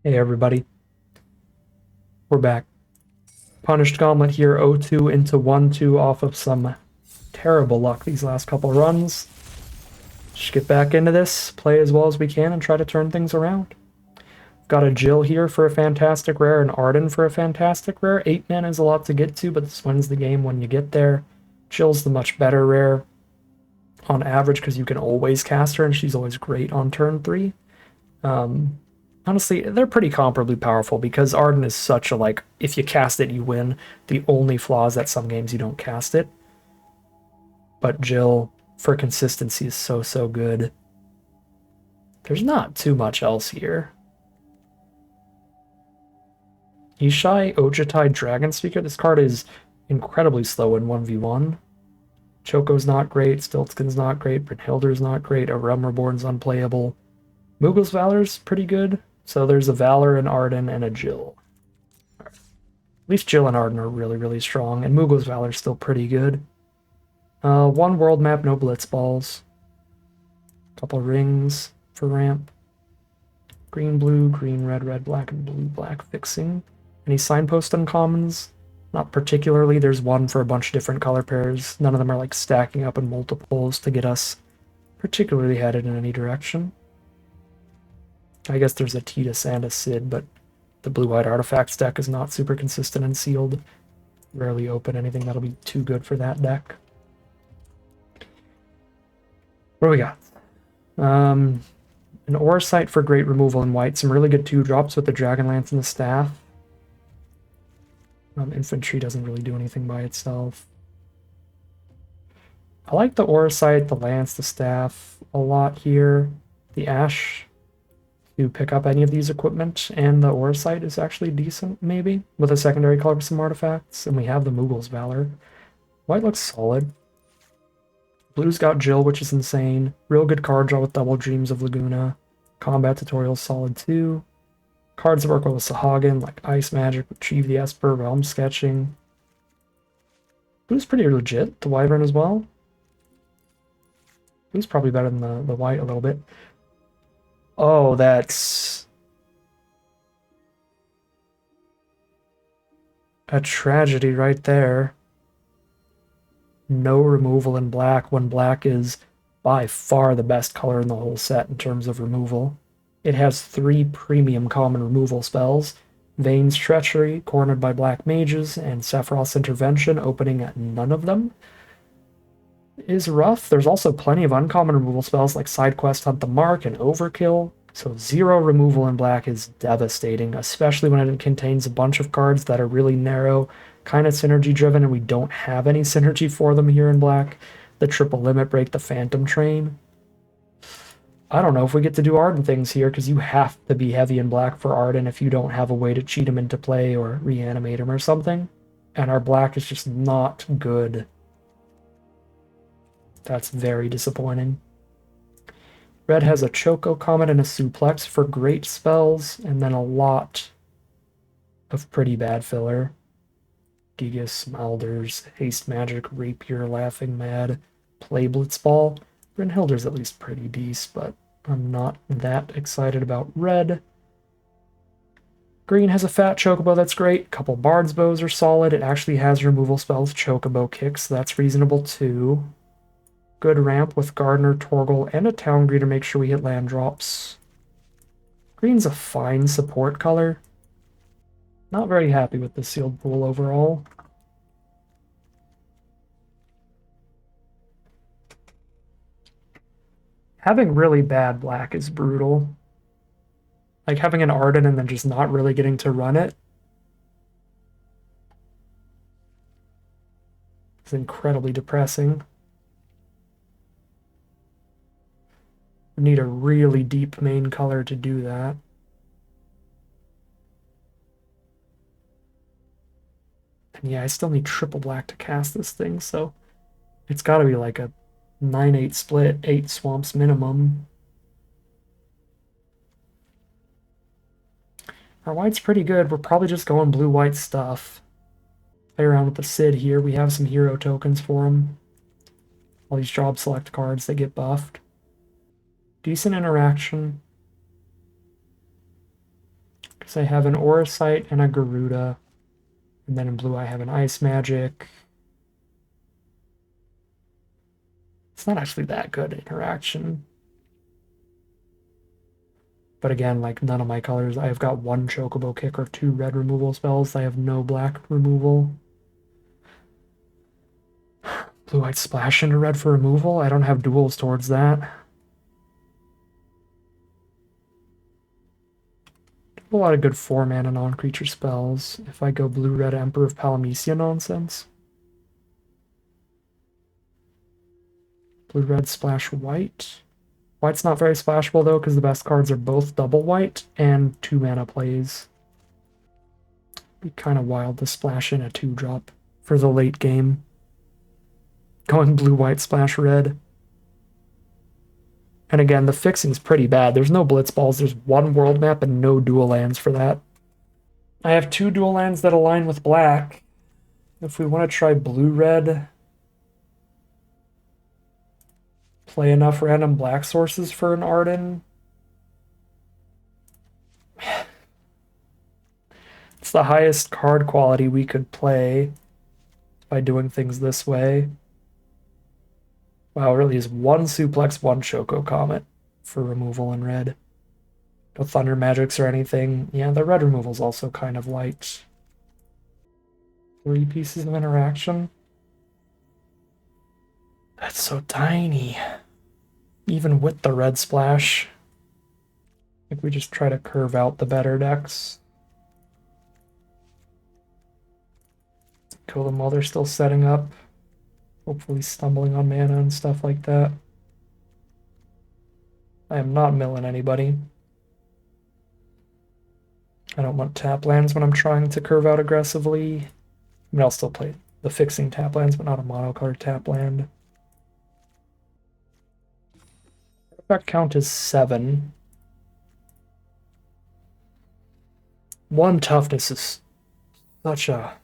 Hey everybody, we're back. Punished Gauntlet here, 0-2 into 1-2 off of some terrible luck these last couple runs. Just get back into this, play as well as we can, and try to turn things around. Got a Jill here for a fantastic rare, and Arden for a fantastic rare. 8 mana is a lot to get to, but this wins the game when you get there. Jill's the much better rare on average because you can always cast her, and she's always great on turn 3. Honestly, they're pretty comparably powerful because Arden is such a, like, if you cast it, you win. The only flaw is that some games you don't cast it. But Jill, for consistency, is so good. There's not too much else here. Ishai, Ojutai, Dragon Speaker. This card is incredibly slow in 1v1. Choco's not great, Stiltskin's not great, Brynhilder's not great, a Realm Reborn's unplayable. Mughal's Valor's pretty good. So there's a Valor, an Arden, and a Jill. Right. At least Jill and Arden are really strong, and Mughal's Valor's still pretty good. One world map, no blitz balls. Couple rings for ramp. Green, blue, green, red, black, and blue, black fixing. Any signpost uncommons? Not particularly. There's one for a bunch of different color pairs. None of them are like stacking up in multiples to get us particularly headed in any direction. I guess there's a Tidus and a Sid, but the blue-white artifacts deck is not super consistent and sealed. Rarely open anything that'll be too good for that deck. What do we got? An Ore Sight for great removal in white. Some really good 2-drops with the Dragonlance and the Staff. Infantry doesn't really do anything by itself. I like the Ore Sight, the Lance, the Staff a lot here. The Ash to pick up any of these equipment, and the Ore Sight is actually decent, maybe, with a secondary color for some artifacts, and we have the Mughals Valor. White looks solid. Blue's got Jill, which is insane. Real good card draw with Double Dreams of Laguna. Combat tutorial solid too. Cards that work well with Sahagin, like Ice Magic, Retrieve the Esper, Realm Sketching. Blue's pretty legit, the Wyvern as well. Blue's probably better than the white a little bit. Oh, that's a tragedy right there. No removal in black when black is by far the best color in the whole set in terms of removal. It has 3 premium common removal spells. Vane's Treachery, cornered by black mages, and Sephiroth's Intervention, opening at none of them, is rough. There's also plenty of uncommon removal spells like Side Quest Hunt the Mark and Overkill, so 0 removal in black is devastating, especially when it contains a bunch of cards that are really narrow, kind of synergy driven, and we don't have any synergy for them here in black. The Triple Limit Break, the Phantom Train. I don't know if we get to do Arden things here, because you have to be heavy in black for Arden if you don't have a way to cheat him into play or reanimate him or something. And our black is just not good. That's very disappointing. Red has a Choco Comet and a Suplex for great spells, and then a lot of pretty bad filler. Gigas, Malders, Haste Magic, Rapier, Laughing Mad, Play Blitzball. Brynhilder's at least pretty decent, but I'm not that excited about red. Green has a fat Chocobo, that's great. A couple Bard's Bows are solid. It actually has removal spells, Chocobo Kicks, so that's reasonable too. Good ramp with Gardener, Torgal, and a Town Greeter. Make sure we hit land drops. Green's a fine support color. Not very happy with the sealed pool overall. Having really bad black is brutal. Like having an Arden and then just not really getting to run it is incredibly depressing. We need a really deep main color to do that. And yeah, I still need triple black to cast this thing, so it's got to be like a 9-8 split, 8 swamps minimum. Our white's pretty good. We're probably just going blue-white stuff. Play around with the Sid here. We have some hero tokens for him. All these job select cards that get buffed. Decent interaction. Because I have an Auracite and a Garuda. And then in blue I have an Ice Magic. It's not actually that good interaction. But again, like none of my colors, I've got one Chocobo Kick or 2 red removal spells. I have no black removal. Blue-white splash into red for removal? I don't have duels towards that. A lot of good 4-mana non-creature spells. If I go blue-red Emperor of Palamecia nonsense. Blue-red splash white. White's not very splashable though, because the best cards are both double white and 2-mana plays. Be kind of wild to splash in a 2-drop for the late game. Going blue-white splash red. And again, the fixing's pretty bad. There's no blitz balls, there's one world map and no dual lands for that. I have 2 dual lands that align with black. If we want to try blue-red, play enough random black sources for an Arden. It's the highest card quality we could play by doing things this way. Wow, it really is 1 Suplex, 1 Choco Comet for removal in red. No Thunder Magics or anything. Yeah, the red removal's also kind of light. 3 pieces of interaction. That's so tiny. Even with the red splash. I think we just try to curve out the better decks. Kill them while they're still setting up. Hopefully stumbling on mana and stuff like that. I am not milling anybody. I don't want tap lands when I'm trying to curve out aggressively. I mean, I'll still play the fixing tap lands, but not a monocolored tap land. Artifact count is 7. 1 toughness is such a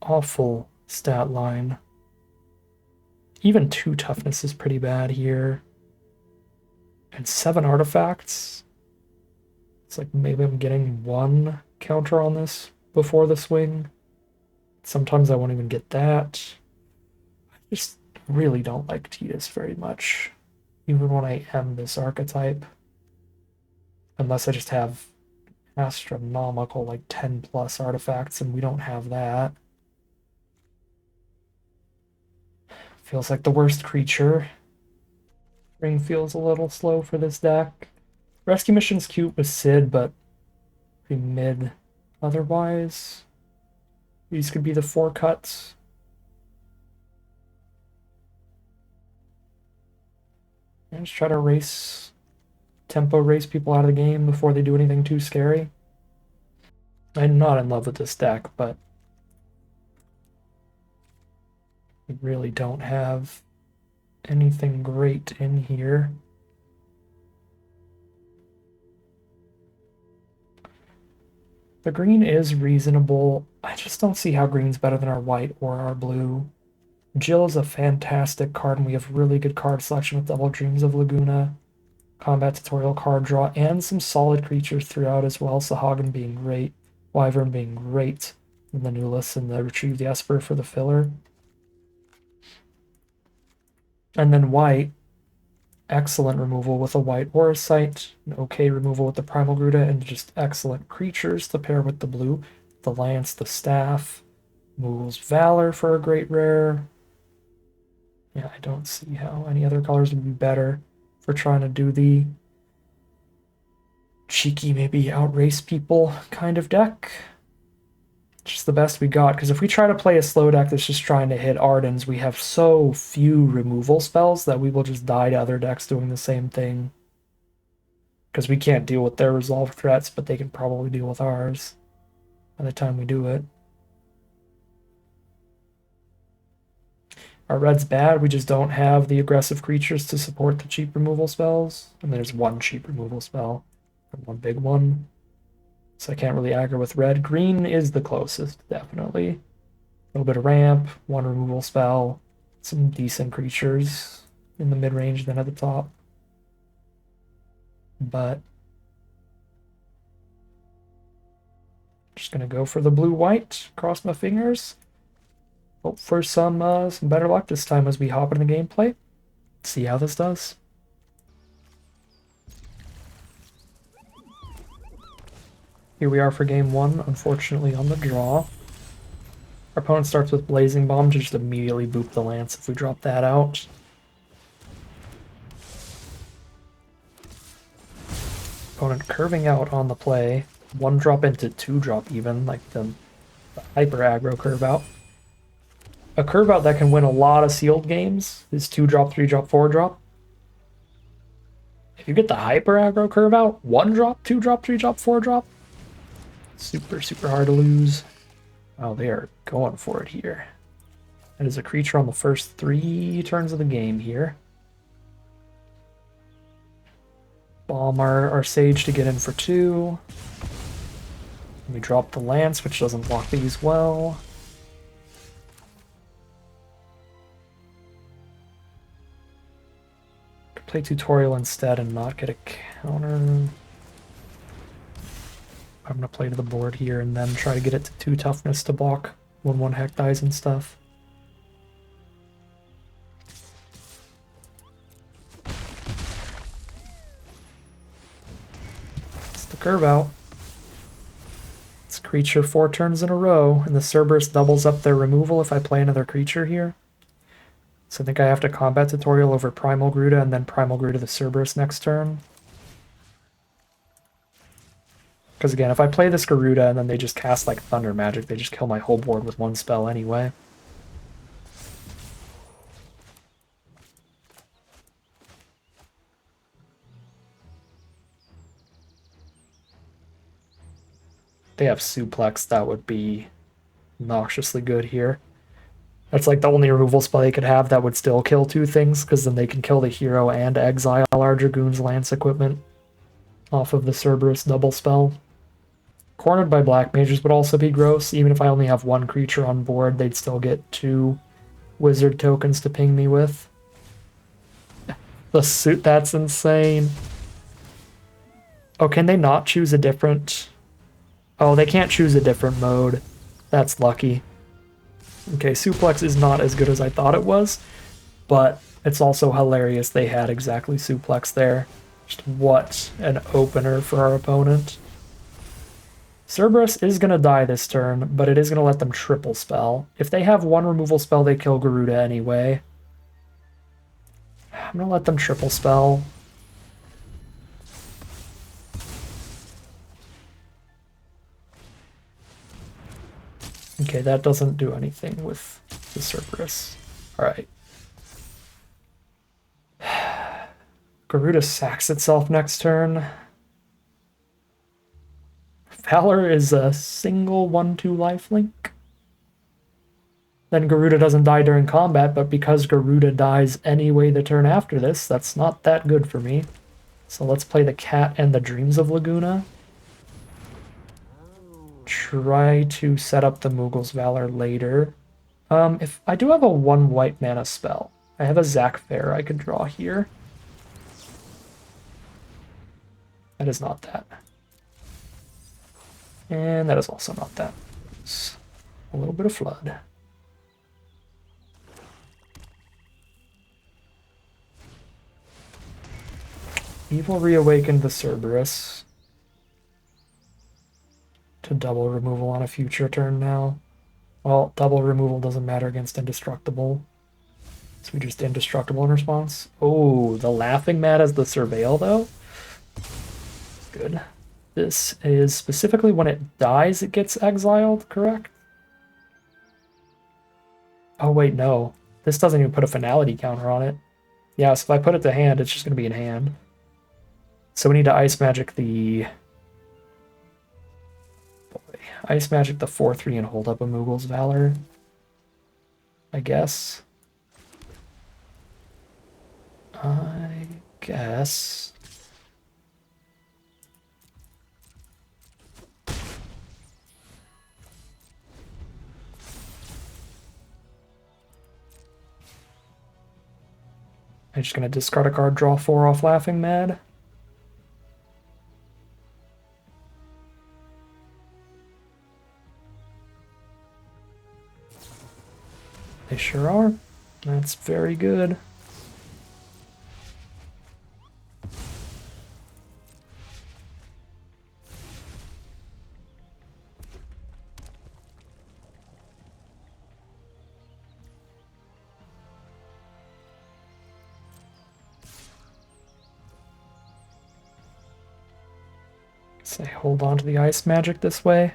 awful stat line. Even 2 toughness is pretty bad here. And 7 artifacts? It's like maybe I'm getting 1 counter on this before the swing. Sometimes I won't even get that. I just really don't like Tidus very much. Even when I am this archetype. Unless I just have astronomical, like 10 plus artifacts, and we don't have that. Feels like the worst creature. Ring feels a little slow for this deck. Rescue Mission's cute with Sid, but pretty mid otherwise. These could be the 4 cuts. And just try to race people out of the game before they do anything too scary. I'm not in love with this deck, but we really don't have anything great in here. The green is reasonable. I just don't see how green's better than our white or our blue. Jill is a fantastic card, and we have really good card selection with Double Dreams of Laguna, combat tutorial card draw, and some solid creatures throughout as well. Sahagin being great, Wyvern being great, and the Nulus and the Retrieve the Esper for the filler. And then white, excellent removal with a white Auracite, an okay removal with the Primal Gruta, and just excellent creatures to pair with the blue. The Lance, the Staff, Moogle's Valor for a great rare. Yeah, I don't see how any other colors would be better for trying to do the cheeky, maybe outrace people kind of deck. Just the best we got, because if we try to play a slow deck that's just trying to hit Ardens, we have so few removal spells that we will just die to other decks doing the same thing. Because we can't deal with their resolved threats, but they can probably deal with ours by the time we do it. Our red's bad, we just don't have the aggressive creatures to support the cheap removal spells. And there's 1 cheap removal spell, and 1 big one. So I can't really aggro with red. Green is the closest, definitely. A little bit of ramp, 1 removal spell, some decent creatures in the mid-range, then at the top. But Just gonna go for the blue-white, cross my fingers. Hope for some better luck this time as we hop into the gameplay. See how this does. Here we are for game one, unfortunately on the draw. Our opponent starts with Blazing Bomb to just immediately boop the Lance if we drop that out. Opponent curving out on the play. 1-drop into 2-drop even, like the hyper aggro curve out. A curve out that can win a lot of sealed games is 2-drop, 3-drop, 4-drop. If you get the hyper aggro curve out, 1-drop, 2-drop, 3-drop, 4-drop, super, super hard to lose. Oh, they are going for it here. That is a creature on the first 3 turns of the game here. Bomb our Sage to get in for 2. We drop the Lance, which doesn't block these well. Could play Tutorial instead and not get a counter. I'm going to play to the board here and then try to get it to 2 toughness to block when 1 heck dies and stuff. It's the curve out. It's creature 4 turns in a row, and the Cerberus doubles up their removal if I play another creature here. So I think I have to combat Tutorial over Primal Garuda and then Primal Garuda the Cerberus next turn. Because again, if I play this Garuda and then they just cast like Thunder Magic, they just kill my whole board with 1 spell anyway. They have Suplex, that would be obnoxiously good here. That's like the only removal spell they could have that would still kill 2 things, because then they can kill the hero and exile our Dragoon's Lance equipment off of the Cerberus double spell. Cornered by Black Mages would also be gross. Even if I only have 1 creature on board, they'd still get 2 wizard tokens to ping me with. The suit, that's insane. Oh, can they not choose a different... Oh, they can't choose a different mode. That's lucky. Okay, Suplex is not as good as I thought it was, but it's also hilarious they had exactly Suplex there. Just what an opener for our opponent. Cerberus is going to die this turn, but it is going to let them triple spell. If they have 1 removal spell, they kill Garuda anyway. I'm going to let them triple spell. Okay, that doesn't do anything with the Cerberus. Alright. Garuda sacks itself next turn. Valor is a single 1/2 lifelink. Then Garuda doesn't die during combat, but because Garuda dies anyway the turn after this, that's not that good for me. So let's play the Cat and the Dreams of Laguna. Try to set up the Mughals Valor later. If I do have a 1 white mana spell, I have a Zac Fair I could draw here. That is not that. And that is also not that. It's a little bit of Flood. Evil reawakened the Cerberus to double removal on a future turn now. Well, double removal doesn't matter against Indestructible. So we just Indestructible in response. Oh, the Laughing Mad as the Surveil, though? Good. This is specifically when it dies, it gets exiled, correct? Oh, wait, no. This doesn't even put a finality counter on it. Yeah, so if I put it to hand, it's just going to be in hand. So we need to Ice Magic the... Ice Magic the 4/3 and hold up a Mughals Valor, I guess. I guess. I'm just going to discard a card, draw 4 off Laughing Mad. They sure are. That's very good. Say hold on to the ice magic this way.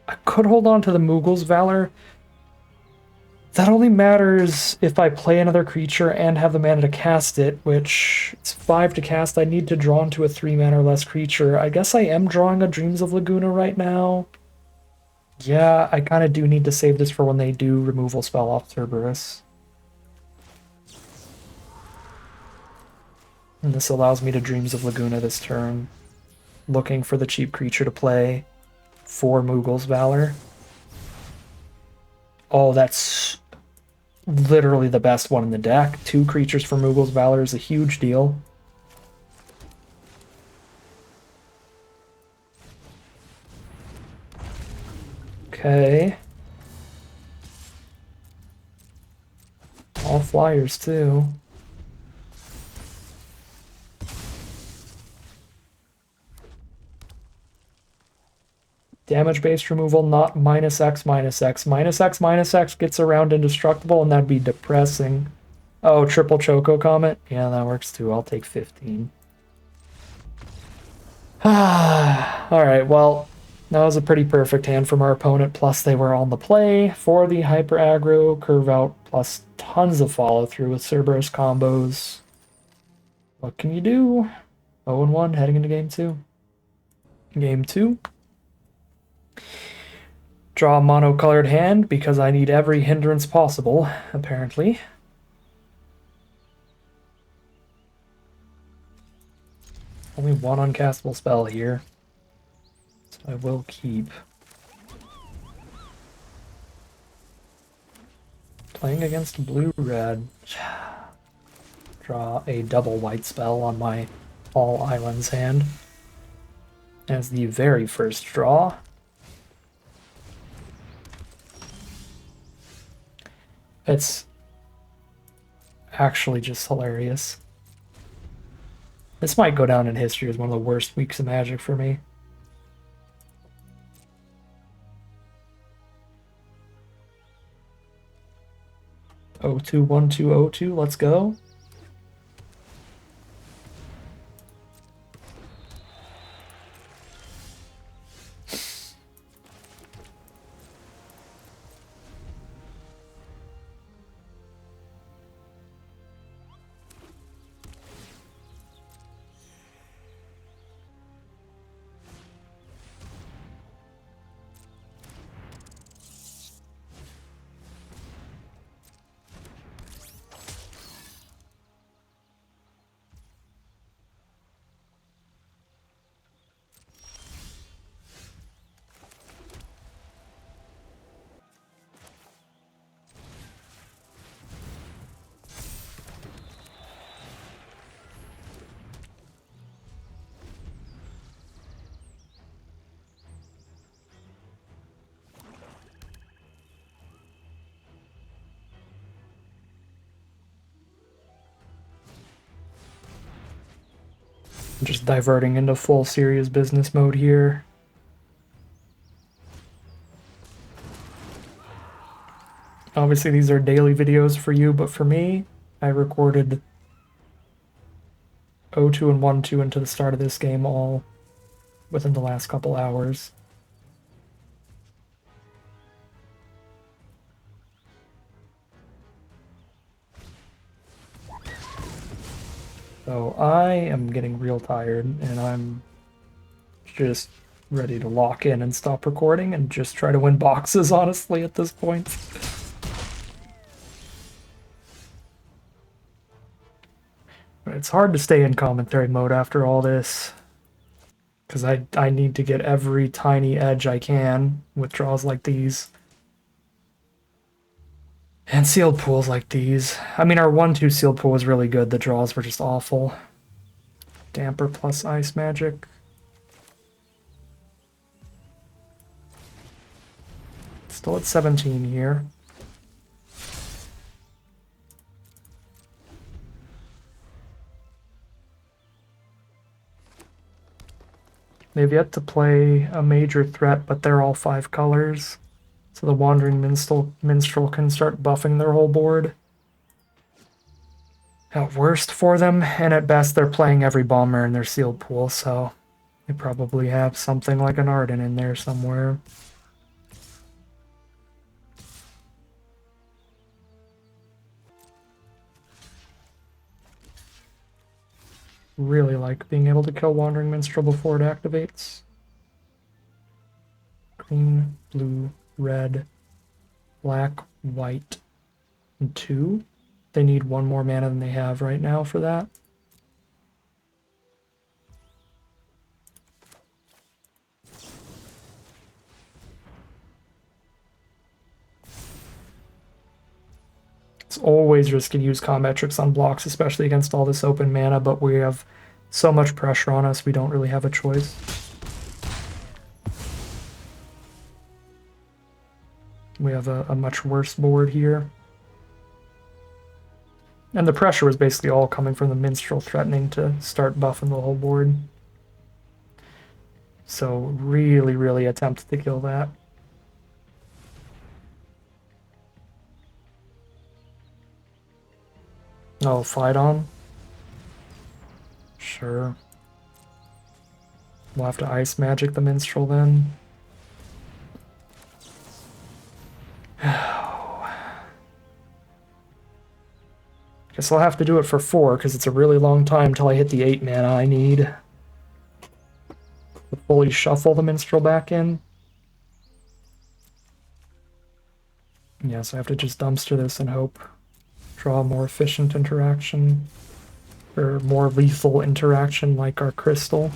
I could hold on to the Moogle's Valor. That only matters if I play another creature and have the mana to cast it, which it's 5 to cast. I need to draw into a 3 mana or less creature. I guess I am drawing a Dreams of Laguna right now. Yeah, I kind of do need to save this for when they do removal spell off Cerberus. And this allows me to Dreams of Laguna this turn, looking for the cheap creature to play for Moogle's Valor. Oh, that's literally the best one in the deck. 2 creatures for Moogle's Valor is a huge deal. Okay. All flyers, too. Damage-based removal, not minus X, minus X. Minus X, minus X gets around indestructible, and that'd be depressing. Oh, triple Choco Comet? Yeah, that works too. I'll take 15. Alright, well, that was a pretty perfect hand from our opponent, plus they were on the play for the hyper aggro, curve out, plus tons of follow-through with Cerberus combos. What can you do? 0-1 heading into game 2. Game 2. Draw a mono-colored hand because I need every hindrance possible, apparently. Only one uncastable spell here, so I will keep. Playing against blue-red. Draw a double white spell on my All Islands hand as the very first draw. It's actually just hilarious. This might go down in history as one of the worst weeks of Magic for me. Oh, 2-1-2-0-2, let's go. Just diverting into full serious business mode here. Obviously these are daily videos for you, but for me, I recorded 0-2 and 1-2 into the start of this game all within the last couple hours. So I am getting real tired, and I'm just ready to lock in and stop recording and just try to win boxes, honestly, at this point. But it's hard to stay in commentary mode after all this, because I need to get every tiny edge I can with draws like these. And sealed pools like these. I mean, our 1-2 sealed pool was really good. The draws were just awful. Damper plus ice magic. It's Still at 17 here. They've yet to play a major threat, but they're all 5 colors. So the Wandering Minstrel can start buffing their whole board. At worst for them, and at best they're playing every bomber in their sealed pool, so they probably have something like an Arden in there somewhere. Really like being able to kill Wandering Minstrel before it activates. Green, blue, red, black, white, and 2. They need 1 more mana than they have right now for that. It's always risky to use combat tricks on blocks, especially against all this open mana, but we have so much pressure on us, we don't really have a choice. We have a much worse board here. And the pressure was basically all coming from the Minstrel threatening to start buffing the whole board. So really, really attempt to kill that. Oh, fight on? Sure. We'll have to Ice Magic the Minstrel then. Guess I'll have to do it for 4, because it's a really long time till I hit the 8 mana I need to fully shuffle the Minstrel back in. Yeah, so I have to just dumpster this and hope. Draw a more efficient interaction, or more lethal interaction like our Crystal.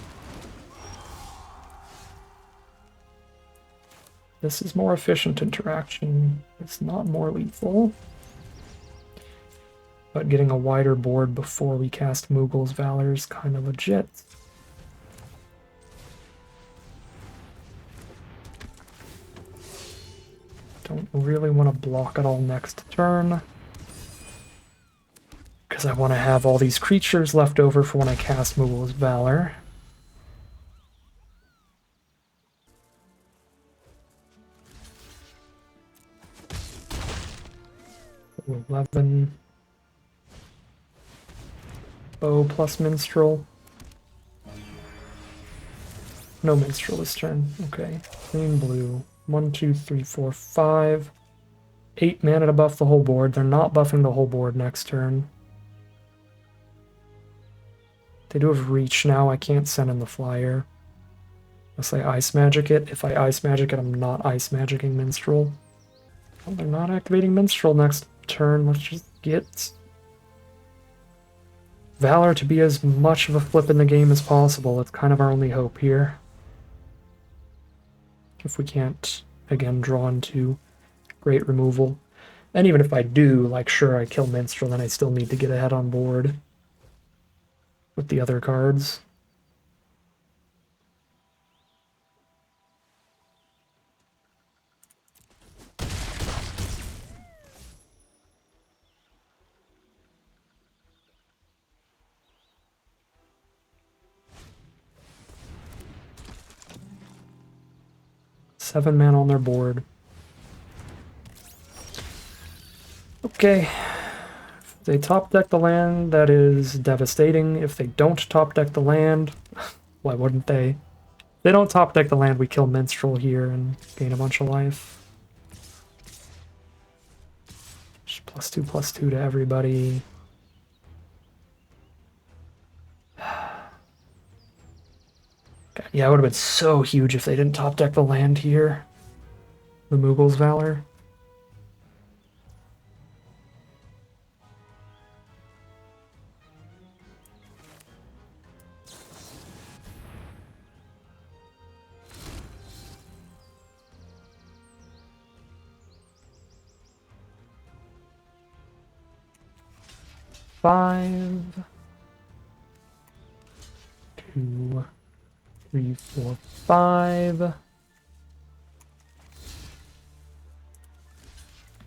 This is more efficient interaction. It's not more lethal. But getting a wider board before we cast Moogle's Valor is kind of legit. Don't really want to block it all next turn, because I want to have all these creatures left over for when I cast Moogle's Valor. 11. Bow plus Minstrel. No Minstrel this turn. Okay. Green, blue. 1, 2, 3, 4, 5. 8 mana to buff the whole board. They're not buffing the whole board next turn. They do have reach now. I can't send in the flyer. Unless I Ice Magic it. If I Ice Magic it, I'm not Ice Magicking Minstrel. Well, they're not activating Minstrel next turn. Let's just get Valor to be as much of a flip in the game as possible. That's kind of our only hope here. If we can't, again, draw into great removal. And even if I do, like, sure, I kill Minstrel, then I still need to get ahead on board with the other cards. Seven mana on their board. Okay. If they top deck the land, that is devastating. If they don't top deck the land, why wouldn't they? If they don't top deck the land, we kill Minstrel here and gain a bunch of life. Just +2/+2 to everybody. Yeah, it would have been so huge if they didn't top deck the land here. The Moogle's Valor. Five, 2, 3, 4, 5.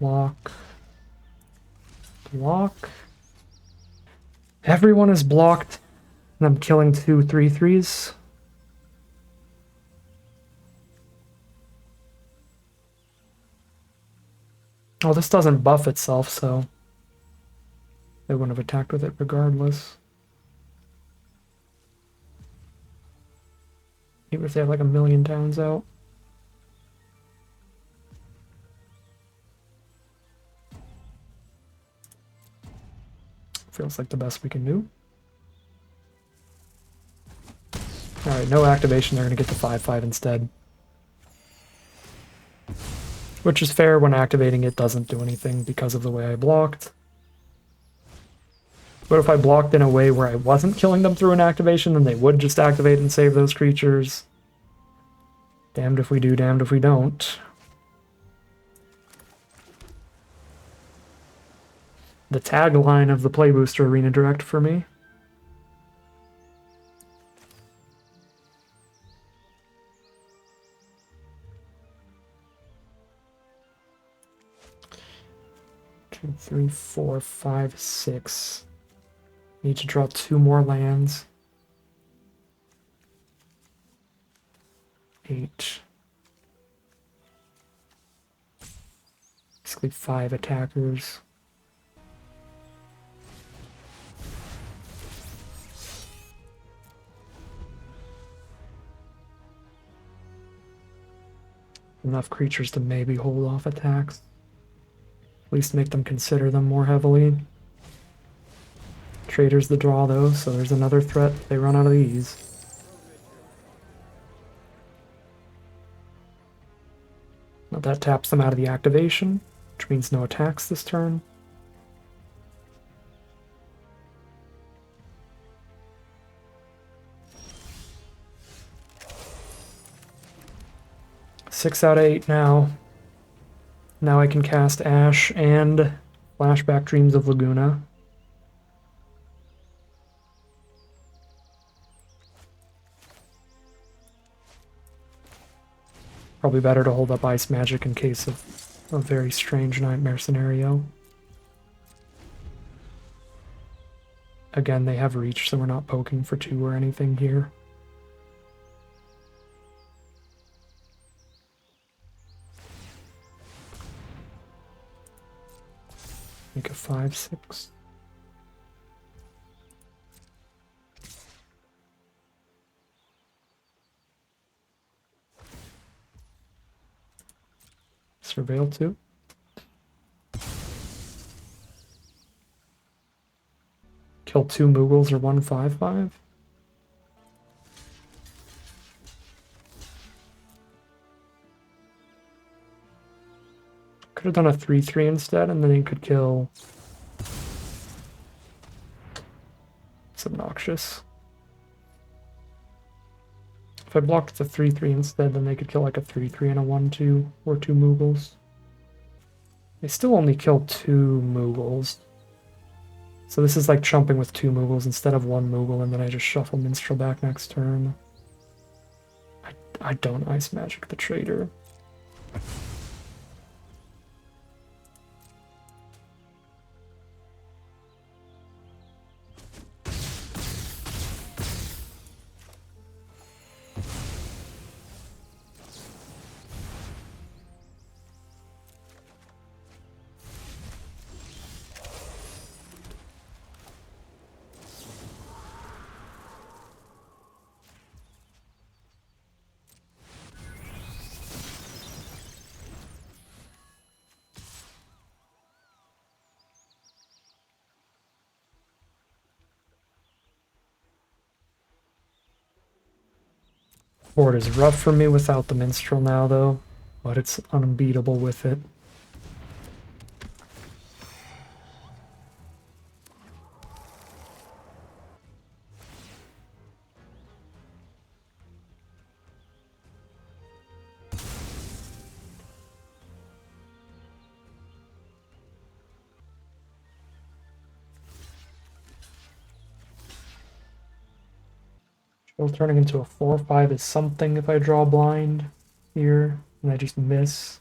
Block. Block. Everyone is blocked, and I'm killing 2 3/3s. Oh, this doesn't buff itself, so they wouldn't have attacked with it regardless. Even if they have like a million towns out. Feels like the best we can do. Alright, no activation, they're going to get to 5/5 instead. Which is fair, when activating it doesn't do anything because of the way I blocked. But if I blocked in a way where I wasn't killing them through an activation, then they would just activate and save those creatures. Damned if we do, damned if we don't. The tagline of the Play Booster Arena Direct for me. Two, three, four, five, six. Need to draw 2 more lands. 8. Basically 5 attackers. Enough creatures to maybe hold off attacks. At least make them consider them more heavily. Trader's the draw though, so there's another threat if they run out of these. Now that taps them out of the activation, which means no attacks this turn. Six out of 8 now. Now I can cast Ash and Flashback Dreams of Laguna. Probably better to hold up Ice Magic in case of a very strange nightmare scenario. Again, they have reach, so we're not poking for 2 or anything here. Make a 5/6. Surveil 2. Kill 2 Moogles or 1 5/5. Could have done a 3/3 instead, and then he could kill. It's obnoxious. If I blocked the 3/3 instead, then they could kill like a 3/3 and a 1/2 or 2 Moogles. They still only kill 2 Moogles. So this is like chumping with 2 Moogles instead of 1 Moogle, and then I just shuffle Minstrel back next turn. I don't Ice Magic the Trader. Board is rough for me without the Minstrel now, though, but it's unbeatable with it. Turning into a 4/5 is something if I draw blind here, and I just miss.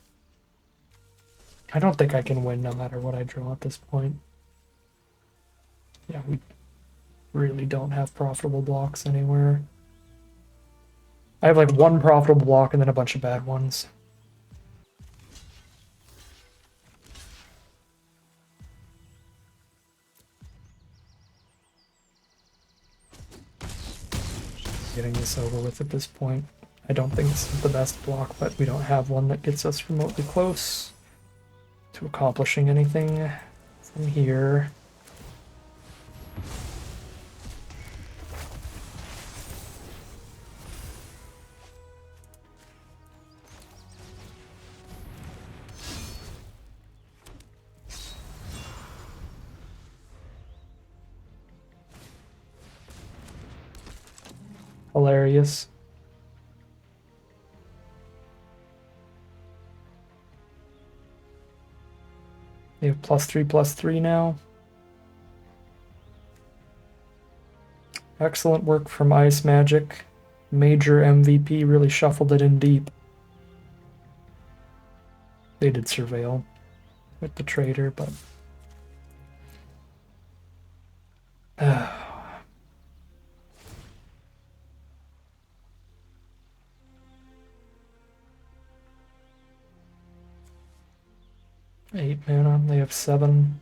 I don't think I can win no matter what I draw at this point. Yeah, we really don't have profitable blocks anywhere. I have like one profitable block and then a bunch of bad ones. Getting this over with at this point. I don't think this is the best block, but we don't have one that gets us remotely close to accomplishing anything from here. Hilarious. They have +3/+3 now. Excellent work from Ice Magic. Major MVP really shuffled it in deep. They did surveil with the trader, but... Eight mana, they have 7.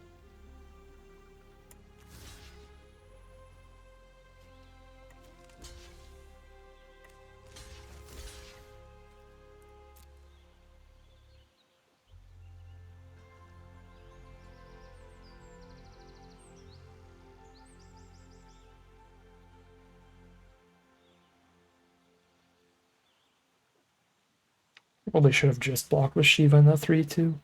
Well, they should have just blocked with Shiva in the 3/2.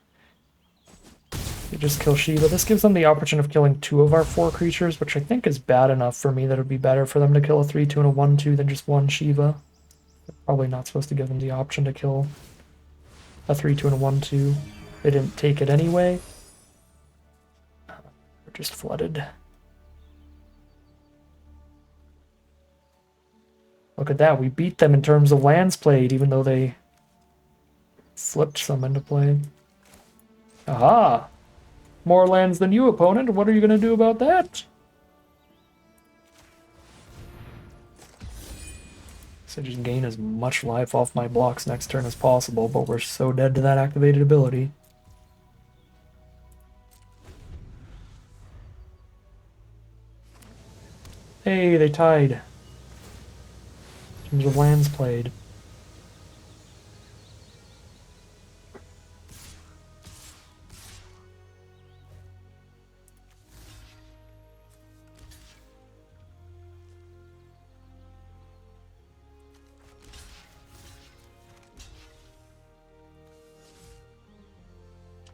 They just kill Shiva. This gives them the option of killing 2 of our 4 creatures, which I think is bad enough for me that it would be better for them to kill a 3/2 and a 1/2 than just one Shiva. They're probably not supposed to give them the option to kill a 3/2 and a 1/2. They didn't take it anyway. We're just flooded. Look at that. We beat them in terms of lands played, even though they flipped some into play. Aha! More lands than you, opponent. What are you going to do about that? So just gain as much life off my blocks next turn as possible, but we're so dead to that activated ability. Hey, they tied. In terms of lands played.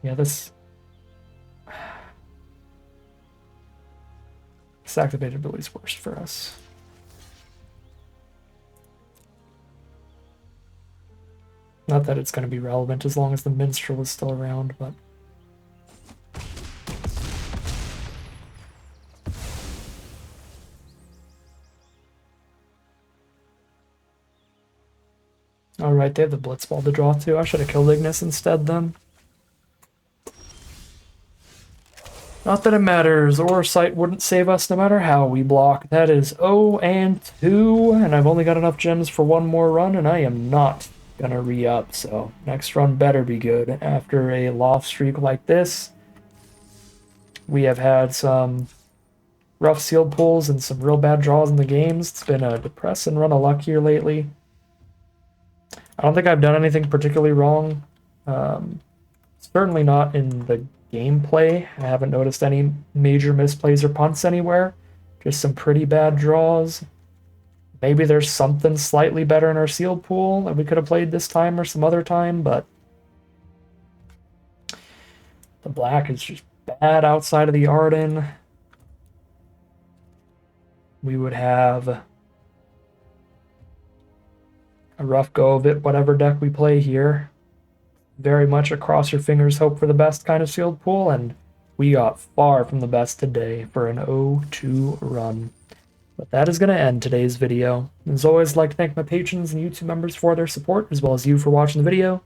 Yeah, this activated ability is worse for us. Not that it's going to be relevant as long as the minstrel is still around, but... Alright, they have the Blitzball to draw too. I should have killed Ignis instead then. Not that it matters. Or Sight wouldn't save us no matter how we block. That is 0-2, and I've only got enough gems for one more run, and I am not gonna re-up, so next run better be good. After a loft streak like this, we have had some rough sealed pulls and some real bad draws in the games. It's been a depressing run of luck here lately. I don't think I've done anything particularly wrong. Certainly not in the gameplay. I haven't noticed any major misplays or punts anywhere. Just some pretty bad draws. Maybe there's something slightly better in our sealed pool that we could have played this time or some other time, but the black is just bad outside of the Arden. We would have a rough go of it, whatever deck we play here. Very much a cross your fingers, hope for the best kind of sealed pool, and we got far from the best today for an 0-2 run. But that is going to end today's video. As always, I'd like to thank my patrons and YouTube members for their support, as well as you for watching the video.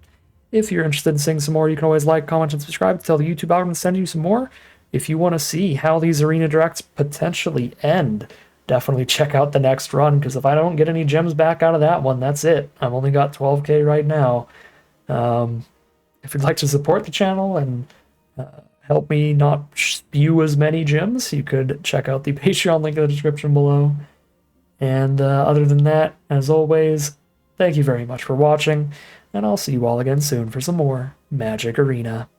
If you're interested in seeing some more, you can always like, comment, and subscribe to tell the YouTube algorithm to send you some more. If you want to see how these arena directs potentially end, definitely check out the next run, because if I don't get any gems back out of that one, that's it. I've only got 12k right now. If you'd like to support the channel and help me not spew as many gems, you could check out the Patreon link in the description below. And other than that, as always, thank you very much for watching, and I'll see you all again soon for some more Magic Arena.